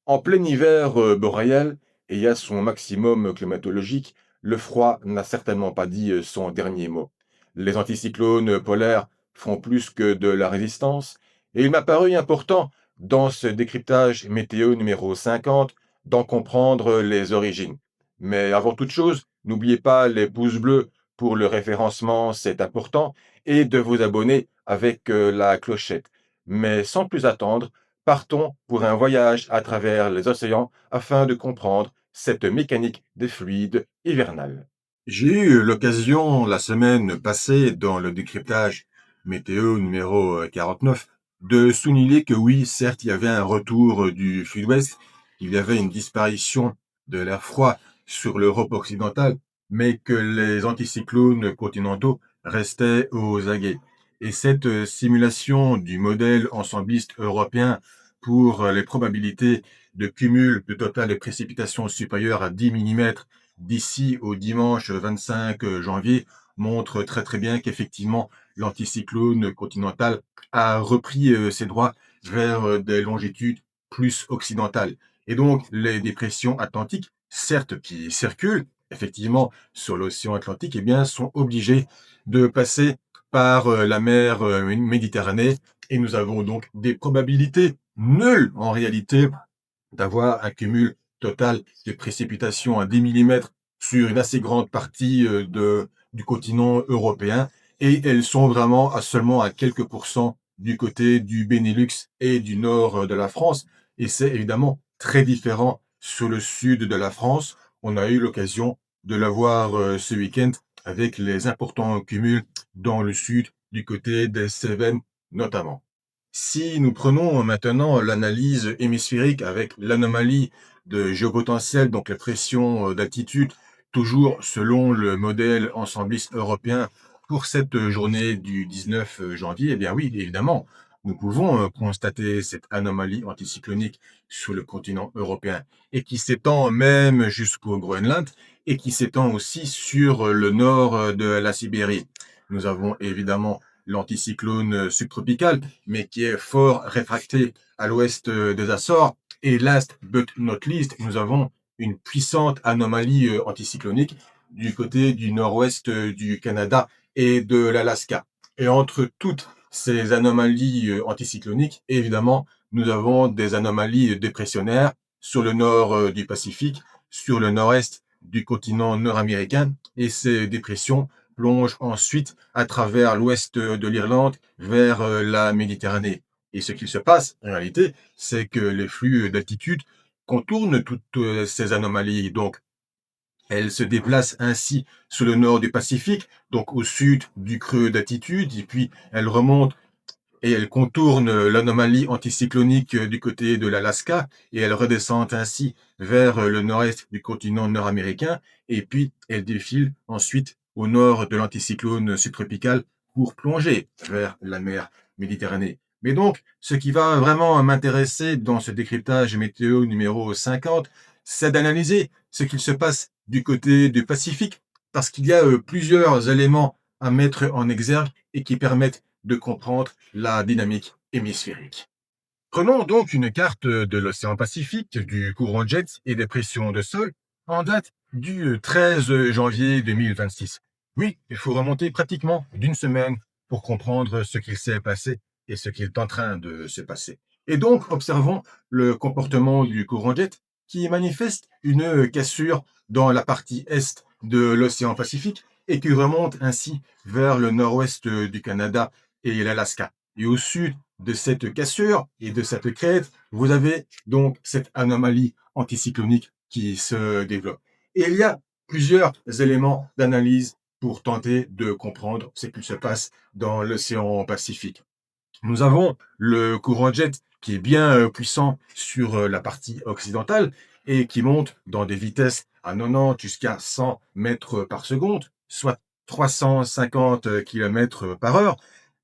En plein hiver boréal et à son maximum climatologique, le froid n'a certainement pas dit son dernier mot. Les anticyclones polaires font plus que de la résistance et il m'a paru important, dans ce décryptage météo numéro 50, d'en comprendre les origines. Mais avant toute chose, n'oubliez pas les pouces bleus pour le référencement, c'est important, et de vous abonner avec la clochette. Mais sans plus attendre, partons pour un voyage à travers les océans afin de comprendre cette mécanique des fluides hivernales. J'ai eu l'occasion la semaine passée dans le décryptage météo numéro 49 de souligner que oui, certes, il y avait un retour du sud-ouest, il y avait une disparition de l'air froid sur l'Europe occidentale, mais que les anticyclones continentaux restaient aux aguets. Et cette simulation du modèle ensembliste européen pour les probabilités de cumul de total de précipitations supérieures à 10 millimètres d'ici au dimanche 25 janvier montre très très bien qu'effectivement l'anticyclone continental a repris ses droits vers des longitudes plus occidentales. Et donc les dépressions atlantiques, certes qui circulent effectivement sur l'océan Atlantique, eh bien sont obligées de passer par la mer Méditerranée et nous avons donc des probabilités nulles en réalité d'avoir un cumul total de précipitations à 10 millimètres sur une assez grande partie du continent européen et elles sont vraiment à seulement à quelques pourcents du côté du Benelux et du nord de la France. Et c'est évidemment très différent sur le sud de la France. On a eu l'occasion de le voir ce week-end avec les importants cumuls dans le sud, du côté des Cévennes notamment. Si nous prenons maintenant l'analyse hémisphérique avec l'anomalie de géopotentiel, donc la pression d'altitude, toujours selon le modèle ensembliste européen pour cette journée du 19 janvier, eh bien oui, évidemment, nous pouvons constater cette anomalie anticyclonique sur le continent européen et qui s'étend même jusqu'au Groenland et qui s'étend aussi sur le nord de la Sibérie. Nous avons évidemment l'anticyclone subtropical, mais qui est fort réfracté à l'ouest des Açores. Et last but not least, nous avons une puissante anomalie anticyclonique du côté du nord-ouest du Canada et de l'Alaska. Et entre toutes ces anomalies anticycloniques, évidemment, nous avons des anomalies dépressionnaires sur le nord du Pacifique, sur le nord-est du continent nord-américain, et ces dépressions plonge ensuite à travers l'ouest de l'Irlande vers la Méditerranée. Et ce qu'il se passe, en réalité, c'est que les flux d'altitude contournent toutes ces anomalies. Donc, elles se déplacent ainsi sur le nord du Pacifique, donc au sud du creux d'altitude, et puis elles remontent et elles contournent l'anomalie anticyclonique du côté de l'Alaska, et elles redescendent ainsi vers le nord-est du continent nord-américain, et puis elles défilent ensuite au nord de l'anticyclone subtropical pour plonger vers la mer Méditerranée. Mais donc, ce qui va vraiment m'intéresser dans ce décryptage météo numéro 50, c'est d'analyser ce qu'il se passe du côté du Pacifique, parce qu'il y a plusieurs éléments à mettre en exergue et qui permettent de comprendre la dynamique hémisphérique. Prenons donc une carte de l'océan Pacifique, du courant de jet et des pressions de sol en date du 13 janvier 2026. Oui, il faut remonter pratiquement d'une semaine pour comprendre ce qu'il s'est passé et ce qui est en train de se passer. Et donc, observons le comportement du courant jet qui manifeste une cassure dans la partie est de l'océan Pacifique et qui remonte ainsi vers le nord-ouest du Canada et l'Alaska. Et au sud de cette cassure et de cette crête, vous avez donc cette anomalie anticyclonique qui se développe. Et il y a plusieurs éléments d'analyse pour tenter de comprendre ce qui se passe dans l'océan Pacifique. Nous avons le courant jet qui est bien puissant sur la partie occidentale et qui monte dans des vitesses à 90 jusqu'à 100 mètres par seconde, soit 350 km par heure.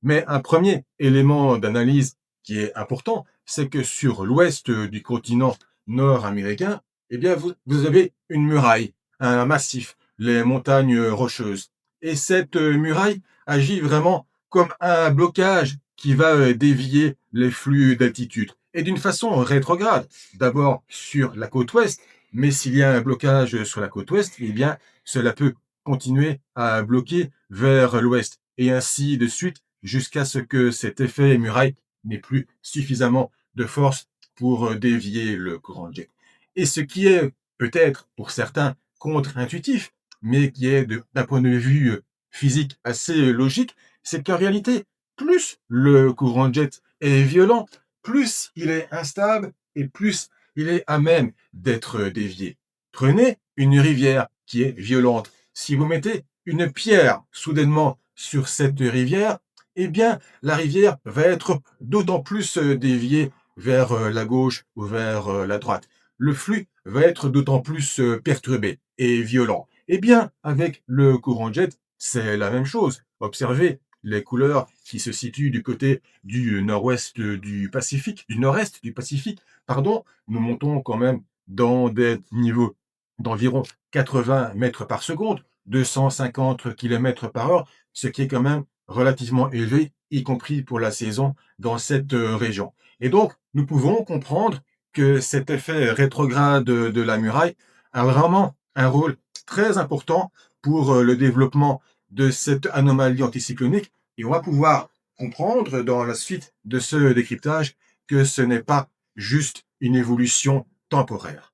Mais un premier élément d'analyse qui est important, c'est que sur l'ouest du continent nord-américain, eh bien, vous avez une muraille, un massif, les montagnes rocheuses. Et cette muraille agit vraiment comme un blocage qui va dévier les flux d'altitude. et d'une façon rétrograde. D'abord sur la côte ouest, mais s'il y a un blocage sur la côte ouest, eh bien, cela peut continuer à bloquer vers l'ouest, et ainsi de suite, jusqu'à ce que cet effet muraille n'ait plus suffisamment de force pour dévier le courant de jet. Et ce qui est peut-être pour certains contre-intuitif, mais qui est d'un point de vue physique assez logique, c'est qu'en réalité, plus le courant de jet est violent, plus il est instable et plus il est à même d'être dévié. Prenez une rivière qui est violente. Si vous mettez une pierre soudainement sur cette rivière, eh bien, la rivière va être d'autant plus déviée vers la gauche ou vers la droite. Le flux va être d'autant plus perturbé et violent. Eh bien, avec le courant jet, c'est la même chose. Observez les couleurs qui se situent du côté du nord-ouest du Pacifique, du nord-est du Pacifique, pardon. Nous montons quand même dans des niveaux d'environ 80 mètres par seconde, 250 km par heure, ce qui est quand même relativement élevé, y compris pour la saison dans cette région. Et donc, nous pouvons comprendre que cet effet rétrograde de la muraille a vraiment un rôle très important pour le développement de cette anomalie anticyclonique. Et on va pouvoir comprendre dans la suite de ce décryptage que ce n'est pas juste une évolution temporaire.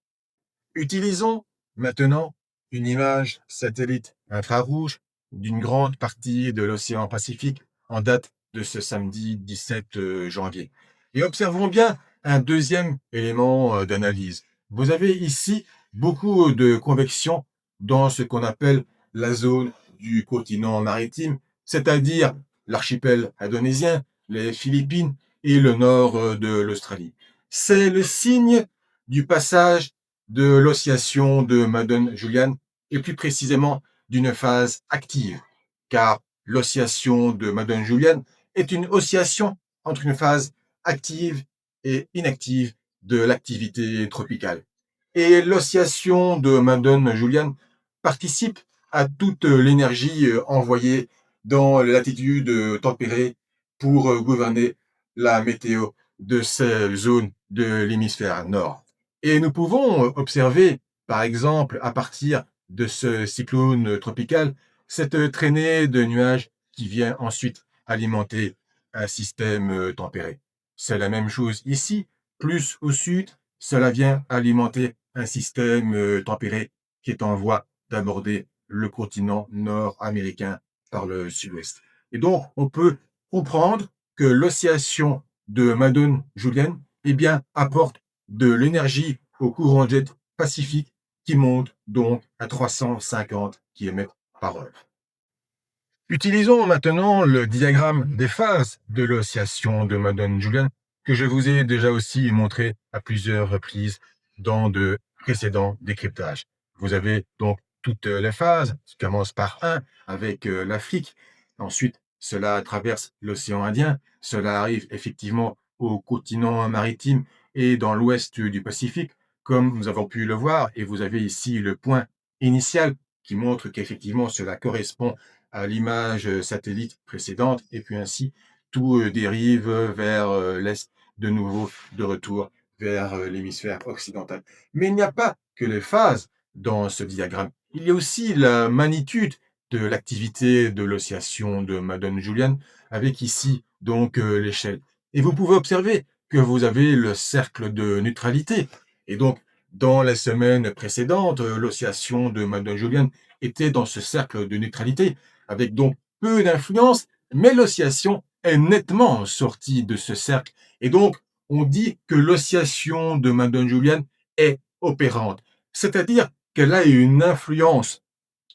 Utilisons maintenant une image satellite infrarouge d'une grande partie de l'océan Pacifique en date de ce samedi 17 janvier. Et observons bien un deuxième élément d'analyse. Vous avez ici beaucoup de convection dans ce qu'on appelle la zone du continent maritime, c'est-à-dire l'archipel indonésien, les Philippines et le nord de l'Australie. C'est le signe du passage de l'oscillation de Madden-Julian et plus précisément d'une phase active, car l'oscillation de Madden-Julian est une oscillation entre une phase active et inactive de l'activité tropicale. Et l'oscillation de Madden-Julian participe à toute l'énergie envoyée dans les latitudes tempérées pour gouverner la météo de ces zones de l'hémisphère nord. Et nous pouvons observer, par exemple, à partir de ce cyclone tropical, cette traînée de nuages qui vient ensuite alimenter un système tempéré. C'est la même chose ici, plus au sud, cela vient alimenter un système tempéré qui est en voie d'aborder le continent nord-américain par le sud-ouest. Et donc, on peut comprendre que l'oscillation de Madden-Julian, eh bien, apporte de l'énergie au courant jet pacifique qui monte donc à 350 km par heure. Utilisons maintenant le diagramme des phases de l'oscillation de Madden-Julian que je vous ai déjà aussi montré à plusieurs reprises dans de précédents décryptages. Vous avez donc toutes les phases, qui commencent par 1 avec l'Afrique, ensuite cela traverse l'océan Indien, cela arrive effectivement au continent maritime et dans l'ouest du Pacifique, comme nous avons pu le voir, et vous avez ici le point initial qui montre qu'effectivement cela correspond à l'image satellite précédente, et puis ainsi tout dérive vers l'est, de nouveau de retour vers l'hémisphère occidental. Mais il n'y a pas que les phases dans ce diagramme. Il y a aussi la magnitude de l'activité de l'oscillation de Madden-Julian, avec ici donc l'échelle. Et vous pouvez observer que vous avez le cercle de neutralité. Et donc, dans les semaines précédentes, l'oscillation de Madden-Julian était dans ce cercle de neutralité, avec donc peu d'influence, mais l'oscillation est nettement sortie de ce cercle. Et donc, on dit que l'oscillation de Madden-Julian est opérante, c'est-à-dire qu'elle a une influence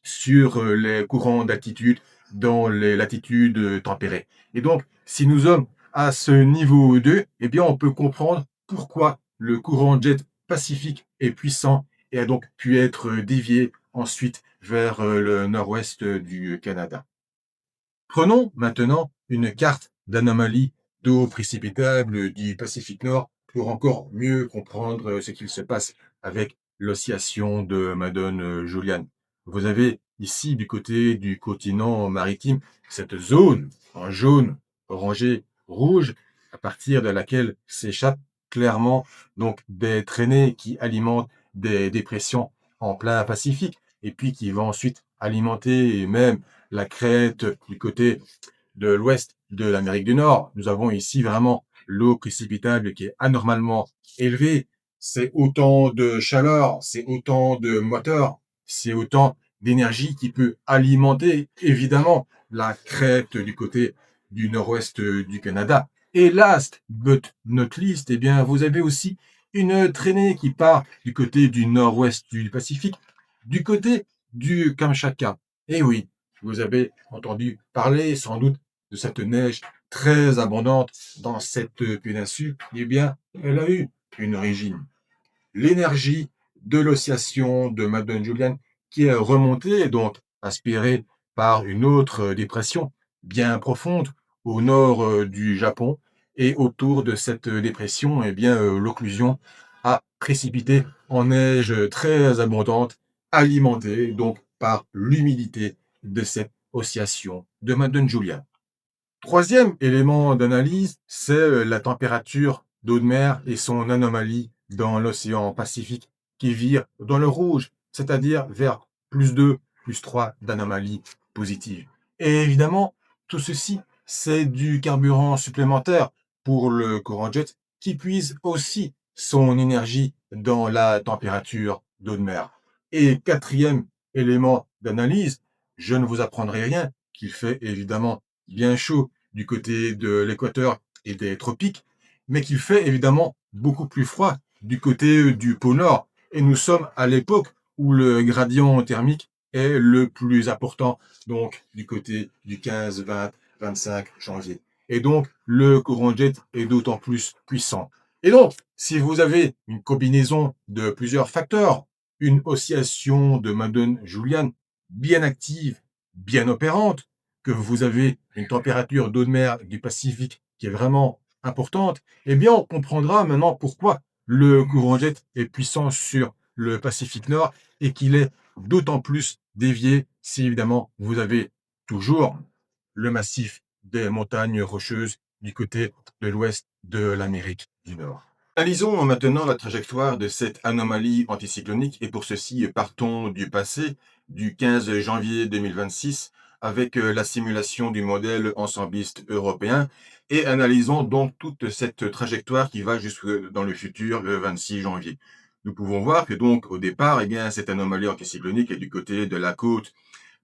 sur les courants d'altitude dans les latitudes tempérées. Et donc, si nous sommes à ce niveau 2, eh bien, on peut comprendre pourquoi le courant jet pacifique est puissant et a donc pu être dévié ensuite vers le nord-ouest du Canada. Prenons maintenant une carte d'anomalie d'eau précipitable du Pacifique Nord pour encore mieux comprendre ce qu'il se passe avec l'oscillation de Madden-Julian. Vous avez ici du côté du continent maritime cette zone en jaune, orangé, rouge, à partir de laquelle s'échappent clairement donc des traînées qui alimentent des dépressions en plein Pacifique et puis qui vont ensuite alimenter même la crête du côté de l'ouest de l'Amérique du Nord. Nous avons ici vraiment l'eau précipitable qui est anormalement élevée. C'est autant de chaleur, c'est autant de moteur, c'est autant d'énergie qui peut alimenter évidemment la crête du côté du nord-ouest du Canada. Et last but not least, eh bien, vous avez aussi une traînée qui part du côté du nord-ouest du Pacifique, du côté du Kamchatka. Et oui, vous avez entendu parler sans doute de cette neige très abondante dans cette péninsule. Eh bien, elle a eu une origine. L'énergie de l'oscillation de Madden Julian qui est remontée, donc aspirée par une autre dépression bien profonde au nord du Japon. Et autour de cette dépression, eh bien, l'occlusion a précipité en neige très abondante, alimentée donc par l'humidité de cette oscillation de Madden Julian. Troisième élément d'analyse, c'est la température d'eau de mer et son anomalie dans l'océan Pacifique qui vire dans le rouge, c'est-à-dire vers +2, +3 d'anomalies positives. Et évidemment, tout ceci, c'est du carburant supplémentaire pour le courant jet qui puise aussi son énergie dans la température d'eau de mer. Et quatrième élément d'analyse, je ne vous apprendrai rien, qu'il fait évidemment bien chaud du côté de l'équateur et des tropiques, mais qu'il fait évidemment beaucoup plus froid du côté du pôle Nord. Et nous sommes à l'époque où le gradient thermique est le plus important, donc du côté du 15, 20, 25 janvier. Et donc, le courant jet est d'autant plus puissant. Et donc, si vous avez une combinaison de plusieurs facteurs, une oscillation de Madden-Julian bien active, bien opérante, que vous avez une température d'eau de mer du Pacifique qui est vraiment importante, eh bien, on comprendra maintenant pourquoi le courant jet est puissant sur le Pacifique Nord et qu'il est d'autant plus dévié si évidemment vous avez toujours le massif des montagnes rocheuses du côté de l'ouest de l'Amérique du Nord. Analysons maintenant la trajectoire de cette anomalie anticyclonique et pour ceci, partons du passé, du 15 janvier 2026, avec la simulation du modèle ensembliste européen et analysons donc toute cette trajectoire qui va jusque dans le futur, le 26 janvier. Nous pouvons voir que donc au départ, eh bien, cette anomalie anticyclonique est du côté de la côte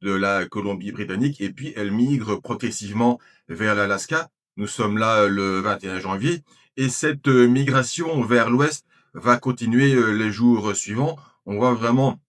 de la Colombie-Britannique et puis elle migre progressivement vers l'Alaska. Nous sommes là le 21 janvier et cette migration vers l'ouest va continuer les jours suivants. On voit vraiment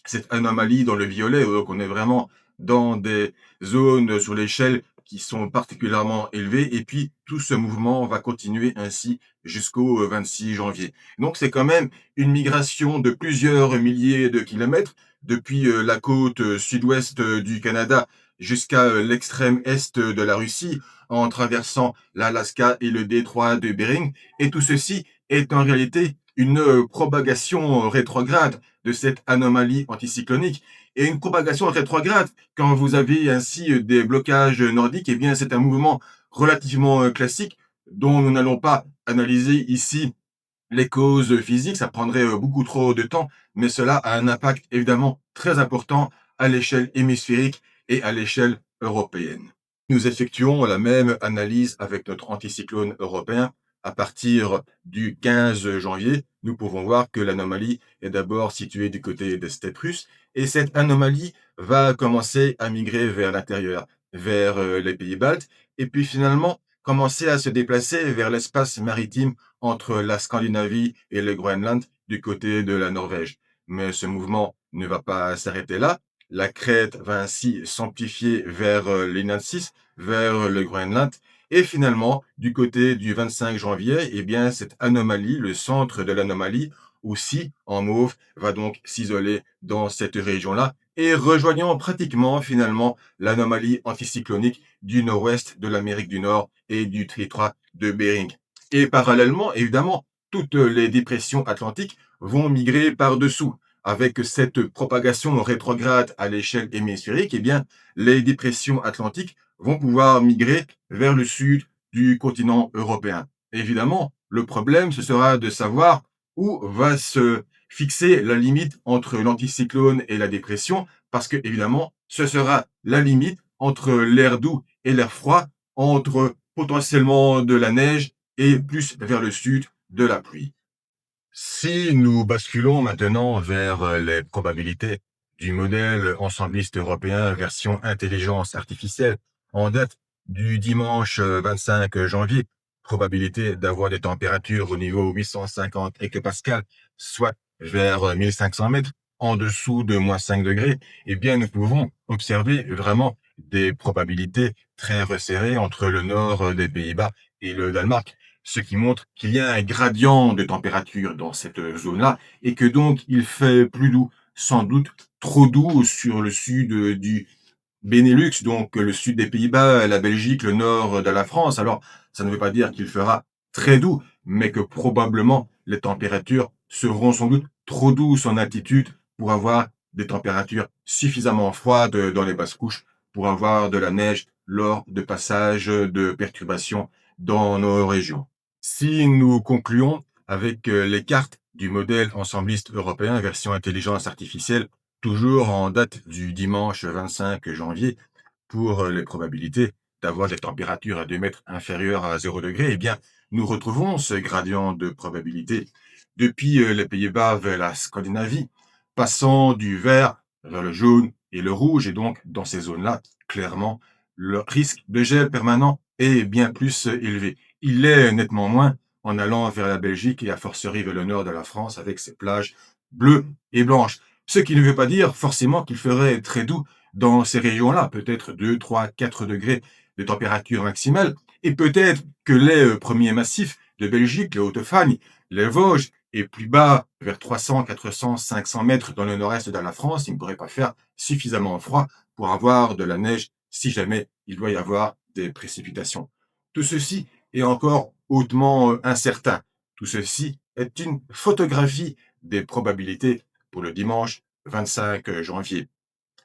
cette anomalie dans le violet, donc on est vraiment dans des zones sur l'échelle qui sont particulièrement élevées et puis tout ce mouvement va continuer ainsi jusqu'au 26 janvier. Donc c'est quand même une migration de plusieurs milliers de kilomètres depuis la côte sud-ouest du Canada jusqu'à l'extrême est de la Russie en traversant l'Alaska et le détroit de Bering et tout ceci est en réalité une propagation rétrograde de cette anomalie anticyclonique. Et une propagation rétrograde, quand vous avez ainsi des blocages nordiques, eh bien, c'est un mouvement relativement classique dont nous n'allons pas analyser ici les causes physiques, ça prendrait beaucoup trop de temps, mais cela a un impact évidemment très important à l'échelle hémisphérique et à l'échelle européenne. Nous effectuons la même analyse avec notre anticyclone européen. À partir du 15 janvier, nous pouvons voir que l'anomalie est d'abord située du côté des steppes russes et cette anomalie va commencer à migrer vers l'intérieur, vers les pays baltes et puis finalement commencer à se déplacer vers l'espace maritime entre la Scandinavie et le Groenland du côté de la Norvège. Mais ce mouvement ne va pas s'arrêter là. La crête va ainsi s'amplifier vers l'Inlandsís, vers le Groenland. Et finalement, du côté du 25 janvier, eh bien, cette anomalie, le centre de l'anomalie, aussi en mauve, va donc s'isoler dans cette région-là et rejoignant pratiquement finalement l'anomalie anticyclonique du nord-ouest de l'Amérique du Nord et du détroit de Bering. Et parallèlement, évidemment, toutes les dépressions atlantiques vont migrer par-dessous. Avec cette propagation rétrograde à l'échelle hémisphérique, eh bien, les dépressions atlantiques vont pouvoir migrer vers le sud du continent européen. Évidemment, le problème, ce sera de savoir où va se fixer la limite entre l'anticyclone et la dépression, parce que, évidemment, ce sera la limite entre l'air doux et l'air froid, entre potentiellement de la neige et plus vers le sud de la pluie. Si nous basculons maintenant vers les probabilités du modèle ensembliste européen version intelligence artificielle en date du dimanche 25 janvier, probabilité d'avoir des températures au niveau 850 hectopascales, soit vers 1500 mètres, en dessous de -5 degrés, eh bien nous pouvons observer vraiment des probabilités très resserrées entre le nord des Pays-Bas et le Danemark, ce qui montre qu'il y a un gradient de température dans cette zone-là et que donc il fait plus doux, sans doute trop doux sur le sud du Benelux, donc le sud des Pays-Bas, la Belgique, le nord de la France. Alors, ça ne veut pas dire qu'il fera très doux, mais que probablement les températures seront sans doute trop douces en altitude pour avoir des températures suffisamment froides dans les basses couches pour avoir de la neige lors de passages de perturbations dans nos régions. Si nous concluons avec les cartes du modèle ensembliste européen version intelligence artificielle, toujours en date du dimanche 25 janvier, pour les probabilités d'avoir des températures à 2 mètres inférieures à 0 degré, eh bien, nous retrouvons ce gradient de probabilité depuis les Pays-Bas vers la Scandinavie, passant du vert vers le jaune et le rouge. Et donc, dans ces zones-là, clairement, le risque de gel permanent est bien plus élevé. Il est nettement moins en allant vers la Belgique et à fortiori vers le nord de la France avec ses plages bleues et blanches. Ce qui ne veut pas dire forcément qu'il ferait très doux dans ces régions-là, peut-être 2, 3, 4 degrés de température maximale, et peut-être que les premiers massifs de Belgique, les Hautes-Fagnes, les Vosges, et plus bas, vers 300, 400, 500 mètres dans le nord-est de la France, il ne pourrait pas faire suffisamment froid pour avoir de la neige si jamais il doit y avoir des précipitations. Tout ceci est encore hautement incertain. Tout ceci est une photographie des probabilités pour le dimanche 25 janvier.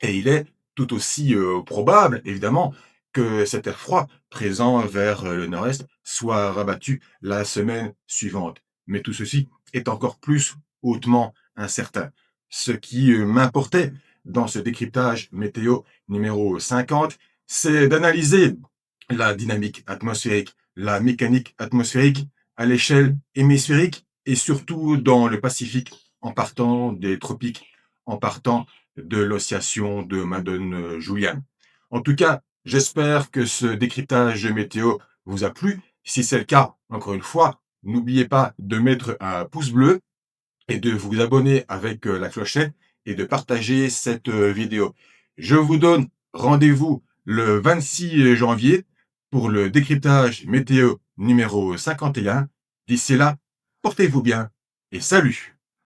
Et il est tout aussi probable, évidemment, que cet air froid présent vers le nord-est soit rabattu la semaine suivante. Mais tout ceci est encore plus hautement incertain. Ce qui m'importait dans ce décryptage météo numéro 50, c'est d'analyser la dynamique atmosphérique, la mécanique atmosphérique à l'échelle hémisphérique et surtout dans le Pacifique, en partant des tropiques, en partant de l'oscillation de Madden-Julian. En tout cas, j'espère que ce décryptage météo vous a plu. Si c'est le cas, encore une fois, n'oubliez pas de mettre un pouce bleu et de vous abonner avec la clochette et de partager cette vidéo. Je vous donne rendez-vous le 26 janvier pour le décryptage météo numéro 51. D'ici là, portez-vous bien et salut!